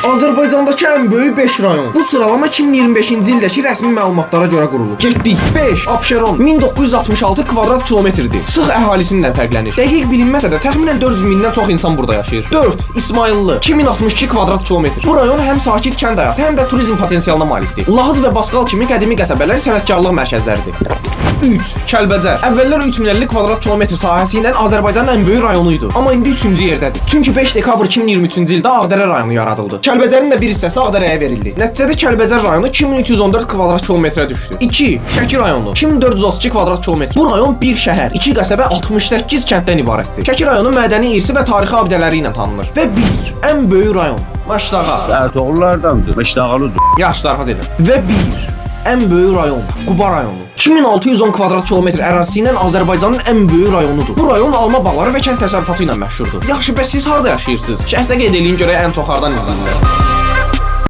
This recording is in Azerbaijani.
Azərbaycandakı ən böyük 5 rayon. Bu sıralama 2025-ci ildəki rəsmi məlumatlara görə qurulub. Getdik. 5. Abşeron 1966 kvadrat kilometrdir. Sıx əhalisindən fərqlənir. Dəqiq bilinməsə də təxminən 400 mindən çox insan burada yaşayır. 4. İsmayıllı 2062 kvadrat kilometr. Bu rayon həm sakit kənd həyatı, həm də turizm potensialına malikdir. Lahız və Basqal kimi qədimi qəsəbələr sənətkarlıq mərkəzləridir. 3. Kəlbəcər. Əvvəllər 3050 kvadrat kilometr sahəsi ilə Azərbaycanın ən böyük rayonu idi. Amma indi 3-cü yerdədir. Çünki 5 dekabr 2023-cü ildə Ağdərə rayonu yaradıldı. Kəlbəcərin də bir hissəsi Ağdərəyə verildi. Nəticədə Kəlbəcər rayonu 2314 kvadrat kilometrə düşdü. 2. Şəki rayonu 2432 kvadrat kilometr. Bu rayon bir şəhər, 2 qəsəbə, 68 kənddən ibarətdir. Şəki rayonu mədəni irsi və tarixi abidələri ilə tanınır. Və 1. Ən böyük rayon Maşdağa. Ertuğrullardandır, Maşdağalıdır. Yaşlarha dedim. Və 1. Ən böyük rayon Quba rayonu. 2610 kvadrat kilometr ərazisi ilə Azərbaycanın ən böyük rayonudur. Bu rayon alma bağları və kənd təsərrüfatı ilə məşhurdur. Yaxşı, bəs siz harda yaşayırsınız? Şərhdə qeyd eləyin görək ən çox hardan izləyirlər.